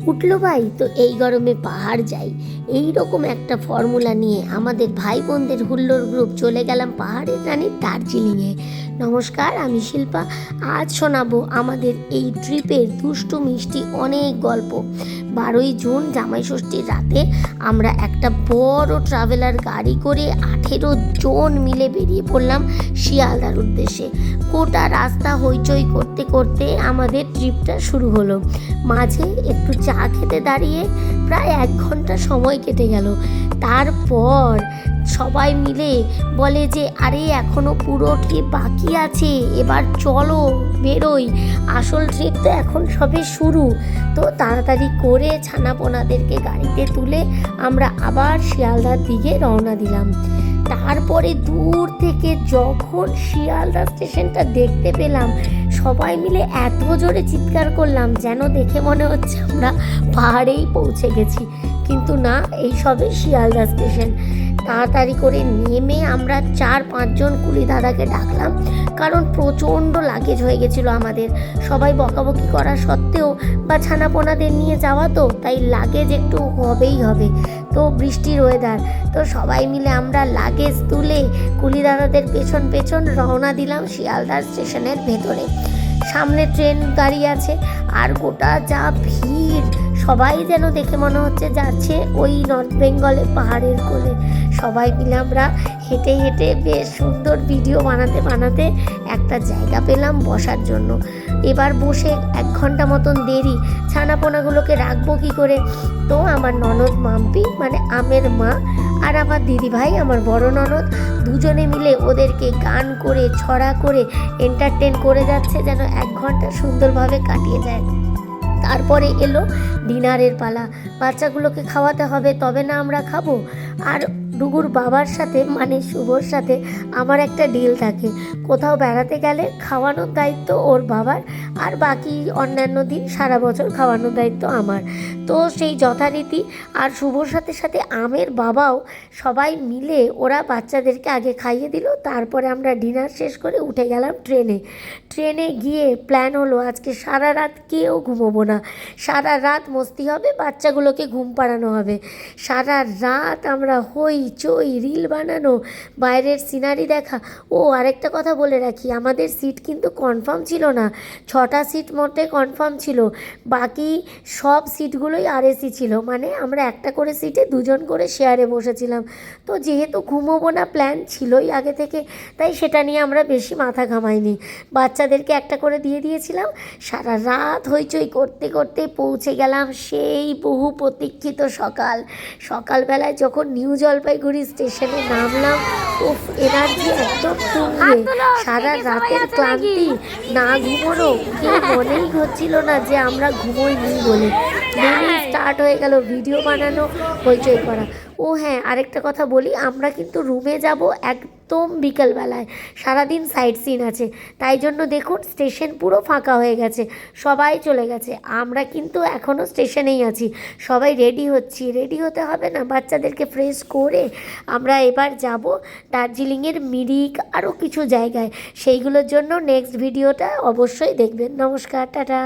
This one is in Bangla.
উঠলো ভাই, তো এই গরমে পাহাড় যাই, এই রকম একটা ফর্মুলা নিয়ে আমাদের ভাই বোনদের হুল্লোড় গ্রুপ চলে গেলাম পাহাড়ের রানী দার্জিলিংয়ে। নমস্কার, আমি শিল্পা। আজ শোনাবো আমাদের এই ট্রিপের দুষ্টু মিষ্টি অনেক গল্প। 12ই জুন জামাই ষষ্ঠীর রাতে আমরা একটা বড় ট্রাভেলার গাড়ি করে 18 জন মিলে বেরিয়ে পড়লাম শিয়ালদার উদ্দেশ্যে। গোটা রাস্তা হইচই করতে করতে আমাদের ট্রিপটা শুরু হলো। মাঝে একটু চা খেতে দাঁড়িয়ে প্রায় 1 ঘন্টা সময় কেটে গেল। তারপর সবাই মিলে বলে যে আরে এখনো পুরো ট্রিপ বাকি আছে, এবার চলো বেরোই, আসল ট্রিপ তো এখন সবে শুরু। তো তাড়াতাড়ি করে ছানাপোনাদেরকে গাড়িতে তুলে আমরা আবার শিয়ালদার দিকে রওনা দিলাম। তারপরে দূর থেকে যখন শিয়ালদা স্টেশনটা দেখতে পেলাম, সবাই মিলে এত জোরে চিৎকার করলাম যেন দেখে মনে হচ্ছে আমরা পাহাড়েই পৌঁছে গেছি, কিন্তু না, এই সবে শিয়ালদা স্টেশন। তাড়াতাড়ি করে নেমে আমরা 4-5 জন কুলি দাদাকে ডাকলাম, কারণ প্রচণ্ড লাগেজ হয়ে গেছিলো আমাদের। সবাই বকাবকি করা সত্ত্বেও বা ছানাপোনাদের নিয়ে যাওয়া, তো তাই লাগেজ একটু হবেই হবে। তো বৃষ্টির ওয়েদার, তো সবাই মিলে আমরা লাগেজ তুলে কুলি দাদাদের পেছন পেছন রওনা দিলাম শিয়ালদা স্টেশনের ভেতরে। সামনে ট্রেন দাঁড়িয়ে আছে, আর গোটা যা ভিড়, সবাই যেন দেখে মনে হচ্ছে যাচ্ছে ওই নর্থ বেঙ্গলে পাহাড়ের কোলে। সবাই মিলে আমরা হেঁটে হেঁটে বেশ সুন্দর ভিডিও বানাতে বানাতে একটা জায়গা পেলাম বসার জন্য। এবার বসে 1 ঘন্টা মতন দেরি, ছানাপোনাগুলোকে রাখবো কী করে? তো আমার ননদ মাম্পি, মানে আমের মা, আর আমার দিদিভাই আমার বড় ননদ, দুজনে মিলে ওদেরকে গান করে ছড়া করে এন্টারটেন করে যাচ্ছে যেন 1 ঘন্টা সুন্দরভাবে কাটিয়ে যায়। তারপরে এলো ডিনারের পালা। বাচ্চাগুলোকে খাওয়াতে হবে, তবে না আমরা খাবো। আর ডুগুর বাবার সাথে, মানে শুভর সাথে আমার একটা ডিল থাকে, কোথাও বেড়াতে গেলে খাওয়ানোর দায়িত্ব ওর বাবার, আর বাকি অন্যান্য দিন সারা বছর খাওয়ানোর দায়িত্ব আমার। তো সেই যথারীতি, আর শুভর সাথে সাথে আমের বাবাও, সবাই মিলে ওরা বাচ্চাদেরকে আগে খাইয়ে দিল। তারপরে আমরা ডিনার শেষ করে উঠে গেলাম ট্রেনে গিয়ে প্ল্যান হলো আজকে সারা রাত কেউ ঘুমোবো না, সারা রাত মস্তি হবে, বাচ্চাগুলোকে ঘুম পাড়ানো হবে। সারা রাত আমরা হইচই, রিল বানানো, বাইরের সিনারি দেখা। ও আরেকটা কথা বলে রাখি, আমাদের সিট কিন্তু কনফার্ম ছিল না। 6টা সিট মোটে কনফার্ম ছিল, বাকি সব সিটগুলোই আরএসি ছিল, মানে আমরা একটা করে সিটে 2 জন করে শেয়ারে বসেছিলাম। তো যেহেতু ঘুমোবো না প্ল্যান ছিলই আগে থেকে, তাই সেটা নিয়ে আমরা বেশি মাথা ঘামাইনি। বাচ্চাদেরকে একটা করে দিয়ে দিয়েছিলাম। সারা রাত হইচই করতে করতে পৌঁছে গেলাম সেই বহু প্রতীক্ষিত সকালবেলায় যখন নিউ জলপাইগুড়ি স্টেশনে নামলাম, উফ, এনার্জি একদম তুঙ্গে। সারা রাতের ক্লান্তি, না ঘুমোনো, কেউ মনেই হচ্ছিল না যে আমরা ঘুমোইনি বলে। নেমেই স্টার্ট হয়ে গেল ভিডিও বানানো, হইচই করা। ও হ্যাঁ, আরেকটা কথা বলি, আমরা কিন্তু রুমে যাব একদম বিকেলবেলায়, সারাদিন সাইট সিন আছে, তাই জন্য দেখুন স্টেশন পুরো ফাঁকা হয়ে গেছে, সবাই চলে গেছে। আমরা কিন্তু এখনও স্টেশনেই আছি, সবাই রেডি হচ্ছি। রেডি হতে হবে না, বাচ্চাদেরকে ফ্রেশ করে আমরা এবার যাব দার্জিলিংয়ের মিরিক, আরও কিছু জায়গায়। সেইগুলোর জন্য নেক্সট ভিডিওটা অবশ্যই দেখবেন। নমস্কার, টাটা।